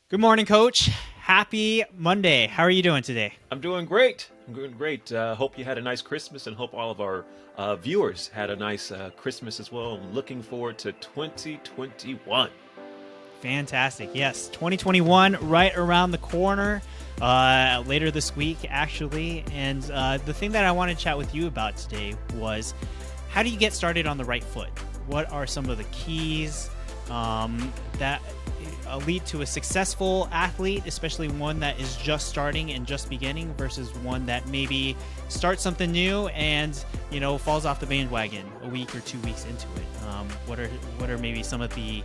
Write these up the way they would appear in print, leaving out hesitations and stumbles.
Good morning, Coach. Happy Monday. How are you doing today? I'm doing great. I'm doing great. Hope you had a nice Christmas and hope all of our viewers had a nice Christmas as well. I'm looking forward to 2021. Fantastic. Yes, 2021 right around the corner. Later this week, actually. And the thing that I want to chat with you about today was how do you get started on the right foot? What are some of the keys that lead to a successful athlete, especially one that is just starting and just beginning versus one that maybe starts something new and falls off the bandwagon a week or 2 weeks into it? What are maybe some of the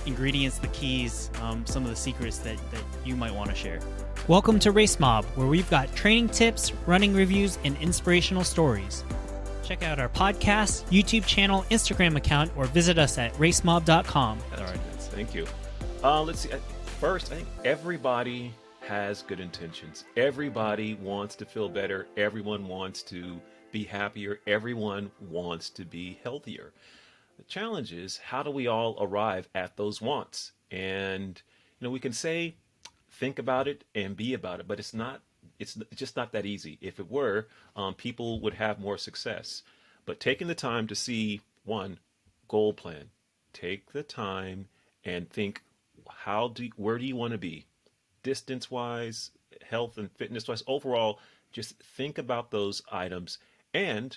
ingredients, the keys, some of the secrets that you might want to share? Welcome to RaceMob, where we've got training tips, running reviews, and inspirational stories. Check out our podcast, YouTube channel, Instagram account, or visit us at racemob.com. All right, thank you. Let's see. First, I think everybody has good intentions. Everybody wants to feel better. Everyone wants to be happier. Everyone wants to be healthier. The challenge is, how do we all arrive at those wants? And we can say, think about it and be about it, but it's not. It's just not that easy. If it were, people would have more success. But taking the time to see, one, goal plan. Take the time and think, where do you want to be? Distance wise, health and fitness wise, overall, just think about those items and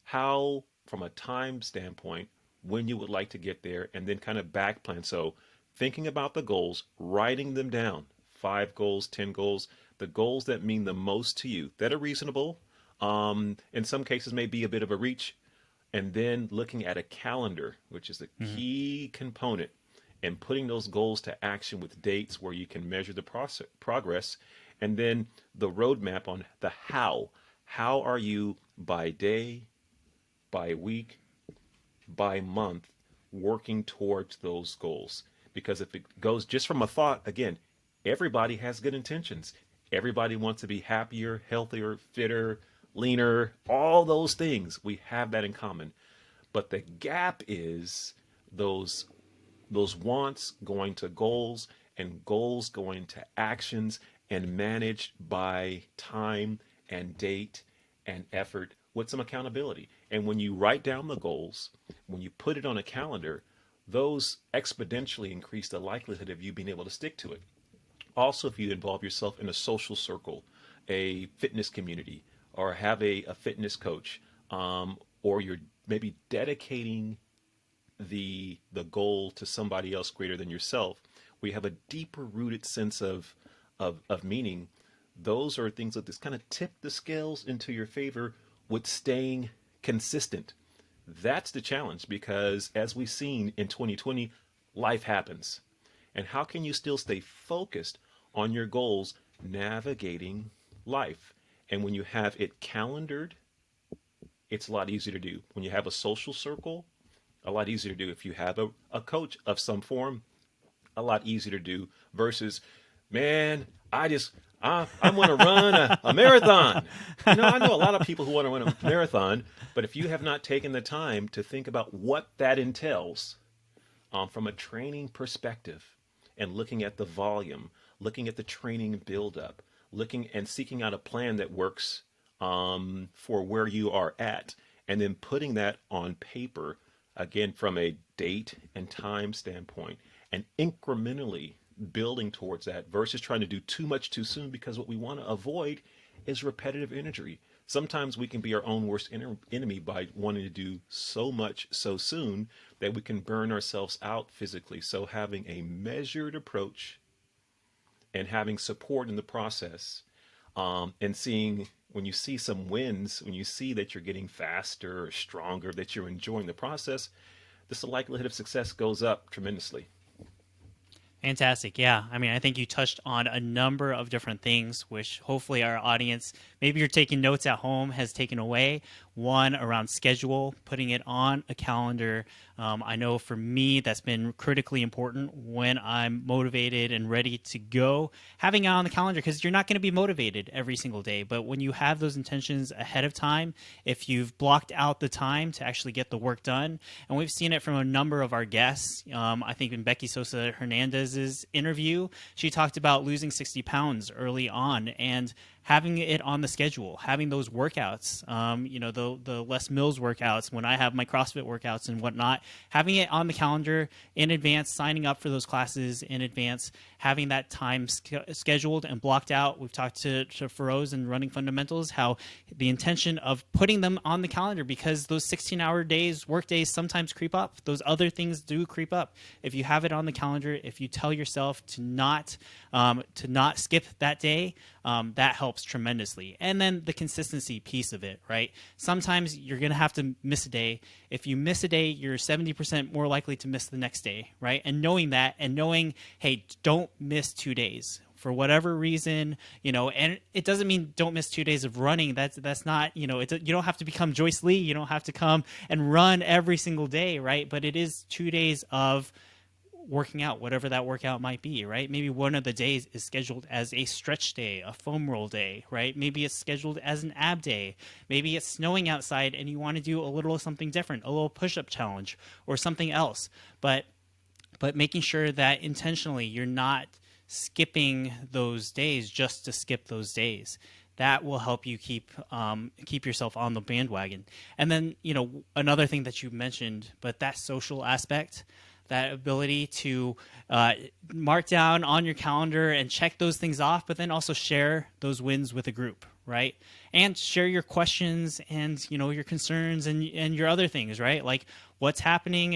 how, from a time standpoint, when you would like to get there, and then kind of back plan. So thinking about the goals, writing them down, 5 goals, 10 goals, the goals that mean the most to you, that are reasonable, in some cases may be a bit of a reach, and then looking at a calendar, which is the key component, and putting those goals to action with dates where you can measure the progress, and then the roadmap on the how. How are you by day, by week, by month working towards those goals? Because if it goes just from a thought, again, everybody has good intentions. Everybody wants to be happier, healthier, fitter, leaner, all those things. We have that in common. But the gap is those wants going to goals and goals going to actions and managed by time and date and effort with some accountability. And when you write down the goals, when you put it on a calendar, those exponentially increase the likelihood of you being able to stick to it. Also, if you involve yourself in a social circle, a fitness community, or have a fitness coach, or you're maybe dedicating the goal to somebody else greater than yourself, we have a deeper rooted sense of meaning. Those are things that just kind of tip the scales into your favor with staying consistent. That's the challenge, because as we've seen in 2020, life happens. And how can you still stay focused on your goals navigating life? And when you have it calendared, it's a lot easier to do. When you have a social circle, a lot easier to do. If you have a coach of some form, a lot easier to do versus, man, I want to run a marathon. I know a lot of people who want to run a marathon, but if you have not taken the time to think about what that entails from a training perspective, and looking at the volume, looking at the training buildup, looking and seeking out a plan that works for where you are at, and then putting that on paper, again, from a date and time standpoint, and incrementally building towards that versus trying to do too much too soon, because what we want to avoid is repetitive injury. Sometimes we can be our own worst enemy by wanting to do so much so soon that we can burn ourselves out physically. So having a measured approach and having support in the process, and seeing, when you see some wins, when you see that you're getting faster or stronger, that you're enjoying the process, the likelihood of success goes up tremendously. Fantastic. Yeah. I mean, I think you touched on a number of different things, which hopefully our audience, maybe you're taking notes at home, has taken away. One, around schedule, putting it on a calendar. I know for me, that's been critically important when I'm motivated and ready to go. Having it on the calendar, because you're not going to be motivated every single day. But when you have those intentions ahead of time, if you've blocked out the time to actually get the work done, and we've seen it from a number of our guests, I think in Becky Sosa Hernandez, Lopez's interview, she talked about losing 60 pounds early on and having it on the schedule, having those workouts, the Les Mills workouts, when I have my CrossFit workouts and whatnot, having it on the calendar in advance, signing up for those classes in advance, having that time scheduled and blocked out. We've talked to Feroz and Running Fundamentals how the intention of putting them on the calendar, because those 16-hour days, work days, sometimes creep up. Those other things do creep up. If you have it on the calendar, if you tell yourself to not skip that day, that helps tremendously. And then the consistency piece of it, right? Sometimes you're going to have to miss a day. If you miss a day, you're 70% more likely to miss the next day, right? And knowing that, and knowing, hey, don't miss 2 days for whatever reason, and it doesn't mean don't miss 2 days of running. That's not, you don't have to become Joyce Lee. You don't have to come and run every single day, right? But it is 2 days of working out, whatever that workout might be, right? Maybe one of the days is scheduled as a stretch day, a foam roll day, right? Maybe it's scheduled as an ab day. Maybe it's snowing outside and you want to do a little something different, a little push-up challenge or something else. But making sure that intentionally you're not skipping those days just to skip those days. That will help you keep yourself on the bandwagon. And then, another thing that you mentioned, but that social aspect, that ability to mark down on your calendar and check those things off, but then also share those wins with a group, right? And share your questions and your concerns and your other things, right? Like what's happening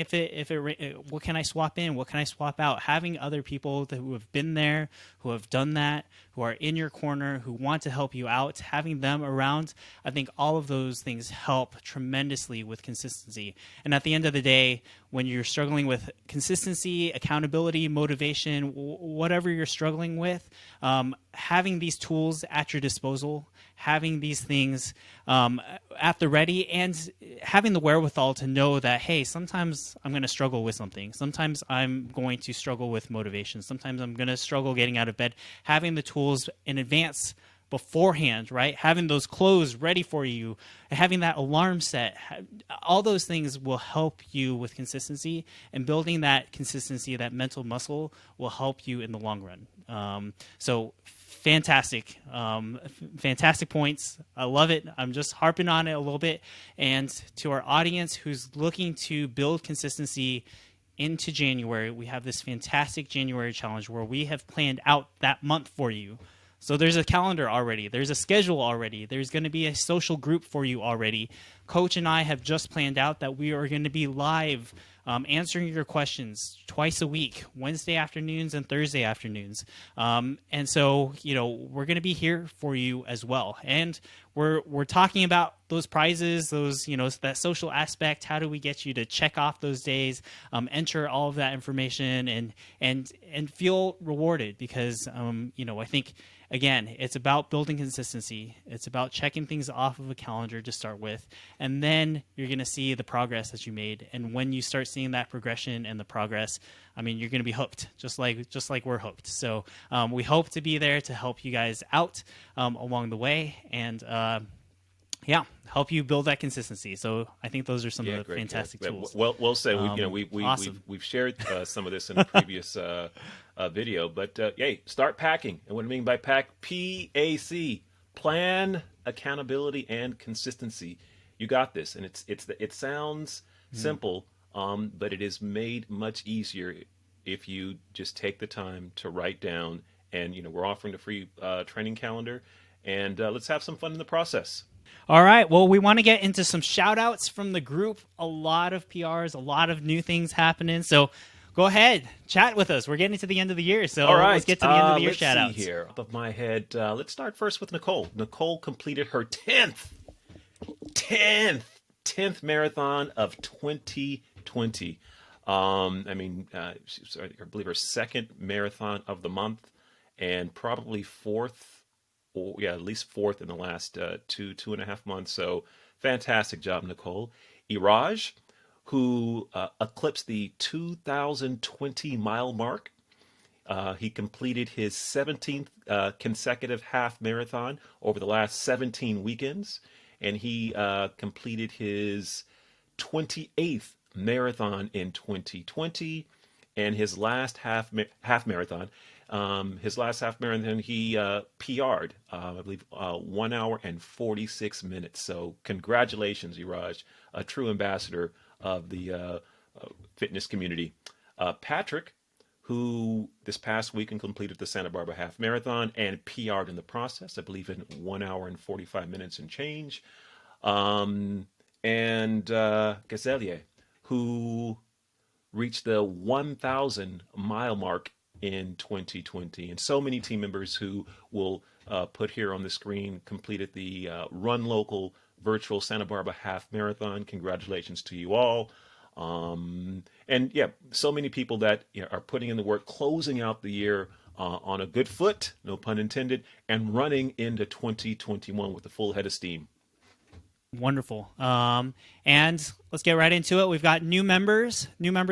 what can I swap in? What can I swap out? Having other people who have been there, who have done that, who are in your corner, who want to help you out, having them around, I think all of those things help tremendously with consistency. And at the end of the day, when you're struggling with consistency, accountability, motivation, whatever you're struggling with, having these tools at your disposal, having these things at the ready, and having the wherewithal to know that, hey, sometimes I'm going to struggle with something. Sometimes I'm going to struggle with motivation. Sometimes I'm going to struggle getting out of bed. Having the tools in advance beforehand, right? Having those clothes ready for you, having that alarm set, all those things will help you with consistency, and building that consistency, that mental muscle, will help you in the long run. So fantastic points. I love it. I'm just harping on it a little bit. And to our audience who's looking to build consistency into January, we have this fantastic January challenge where we have planned out that month for you. So there's a calendar already. There's a schedule already. There's going to be a social group for you already. Coach and I have just planned out that we are going to be live answering your questions twice a week, Wednesday afternoons and Thursday afternoons. And so, we're going to be here for you as well. And we're talking about those prizes, those, that social aspect. How do we get you to check off those days, enter all of that information and feel rewarded? Because, I think, again, it's about building consistency. It's about checking things off of a calendar to start with, and then you're going to see the progress that you made. And when you start seeing that progression and the progress, you're going to be hooked, just like we're hooked. So we hope to be there to help you guys out along the way, and help you build that consistency. So I think those are some of the fantastic tools. Well said. Awesome. We've shared some of this in a previous video, but start packing. And what I mean by pack, PAC, plan, accountability, and consistency. You got this. And it sounds simple, but it is made much easier if you just take the time to write down. And we're offering a free training calendar, and let's have some fun in the process. All right. Well, we want to get into some shout outs from the group. A lot of PRs, a lot of new things happening. So go ahead, chat with us. We're getting to the end of the year. So all right, let's get to the end of the year shout outs. Let's see here. Above my head, let's start first with Nicole. Nicole completed her 10th marathon of 2020. I believe her second marathon of the month, and probably at least fourth in the last 2.5 months. So fantastic job, Nicole. Iraj, who eclipsed the 2020 mile mark. He completed his 17th consecutive half marathon over the last 17 weekends, and he completed his 28th marathon in 2020. and his last half marathon. His last half marathon, he PR'd, I believe, 1 hour and 46 minutes. So congratulations, Iraj, a true ambassador of the fitness community. Patrick, who this past weekend completed the Santa Barbara Half Marathon and PR'd in the process, I believe in 1 hour and 45 minutes and change. Um, and Gazelier, who reached the 1,000 mile mark in 2020. And so many team members who will put here on the screen completed the Run Local virtual Santa Barbara Half Marathon. Congratulations to you all. And yeah, so many people that are putting in the work, closing out the year on a good foot, no pun intended, and running into 2021 with a full head of steam. Wonderful. And let's get right into it. We've got new members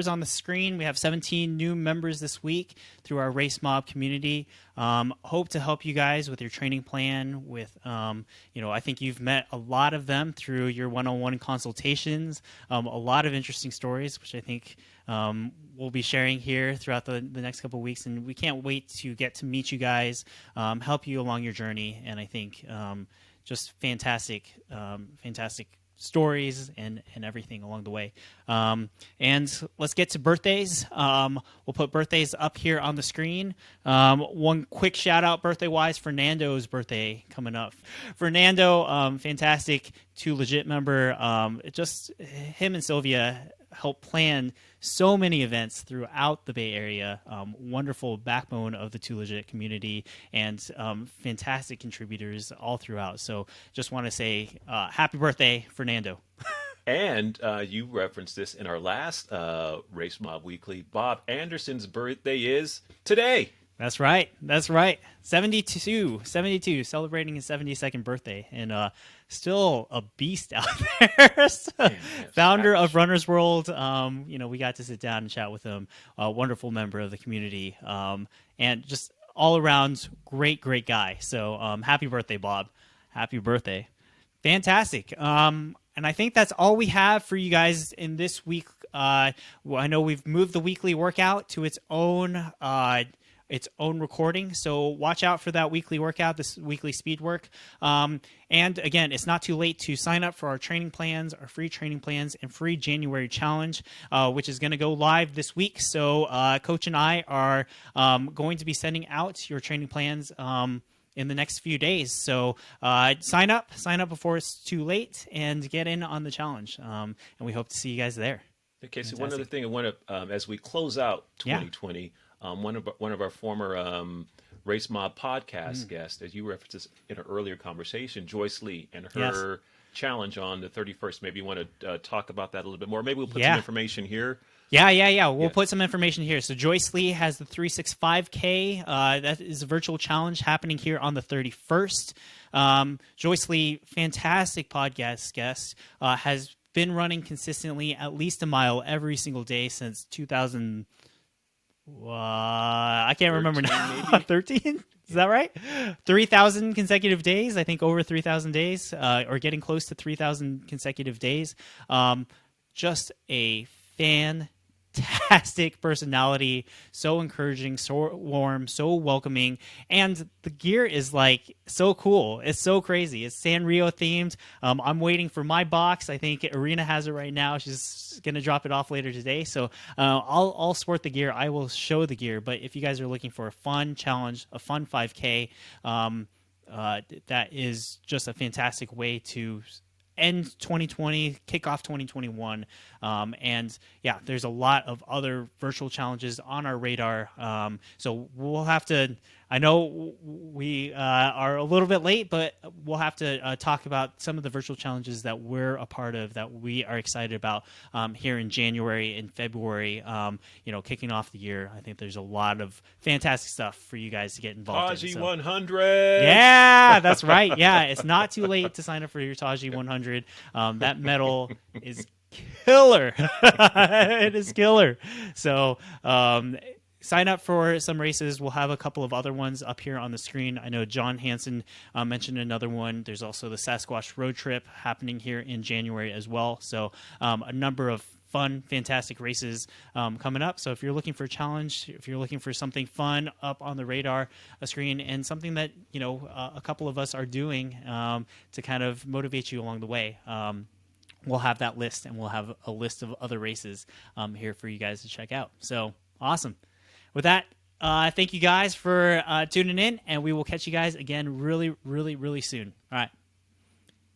on the screen. We have 17 new members this week through our RaceMob community. Hope to help you guys with your training plan. I think you've met a lot of them through your one-on-one consultations. A lot of interesting stories, which I think we'll be sharing here throughout the next couple of weeks. And we can't wait to get to meet you guys, help you along your journey. And I think just fantastic stories and everything along the way. And let's get to birthdays. We'll put birthdays up here on the screen. One quick shout out birthday-wise, Fernando's birthday coming up. Fernando, fantastic, Too Legit member. Just him and Sylvia helped plan so many events throughout the Bay Area. Wonderful backbone of the Too Legit community and fantastic contributors all throughout. So just want to say happy birthday, Fernando. And you referenced this in our last Race Mob Weekly. Bob Anderson's birthday is today. That's right. 72, celebrating his 72nd birthday, and still a beast out there. Founder of Runner's World. We got to sit down and chat with him. A wonderful member of the community, and just all around great guy. So happy birthday, Bob. Happy birthday. Fantastic. And I think that's all we have for you guys in this week. I know we've moved the weekly workout to its own recording, so watch out for that weekly workout, this weekly speed work. And again, it's not too late to sign up for our training plans, our free training plans, and free January challenge, which is going to go live this week. So Coach and I are going to be sending out your training plans in the next few days. So sign up before it's too late and get in on the challenge. And we hope to see you guys there. Okay, so one other thing I want to, as we close out 2020, one of our former Race Mob podcast guests, as you referenced this in an earlier conversation, Joyce Lee, and her challenge on the 31st. Maybe you want to talk about that a little bit more. Maybe we'll put some information here. Yeah. We'll put some information here. So Joyce Lee has the 365K. That is a virtual challenge happening here on the 31st. Joyce Lee, fantastic podcast guest, has been running consistently at least a mile every single day since 2000. I can't remember now. 13? Is that right? 3,000 consecutive days. I think over 3,000 days, or getting close to 3,000 consecutive days. Just a fantastic personality, so encouraging, so warm, so welcoming, and the gear is like so cool. It's so crazy. It's Sanrio themed. I'm waiting for my box. I think Arena has it right now. She's gonna drop it off later today, so I'll sport the gear. I will show the gear. But if you guys are looking for a fun challenge, a fun 5K, that is just a fantastic way to end 2020, kick off 2021. And yeah, there's a lot of other virtual challenges on our radar. So we'll have to, I know we are a little bit late, but we'll have to talk about some of the virtual challenges that we're a part of that we are excited about here in January and February, kicking off the year. I think there's a lot of fantastic stuff for you guys to get involved in. Taji 100! Yeah, that's right. Yeah, it's not too late to sign up for your Taji 100. That medal is killer. It is killer. So sign up for some races. We'll have a couple of other ones up here on the screen. I know John Hansen mentioned another one. There's also the Sasquatch Road Trip happening here in January as well. So a number of fun, fantastic races coming up. So if you're looking for a challenge, if you're looking for something fun up on the radar screen, and something that a couple of us are doing to kind of motivate you along the way. We'll have that list, and we'll have a list of other races here for you guys to check out. So awesome. With that, thank you guys for tuning in, and we will catch you guys again really, really, really soon. All right.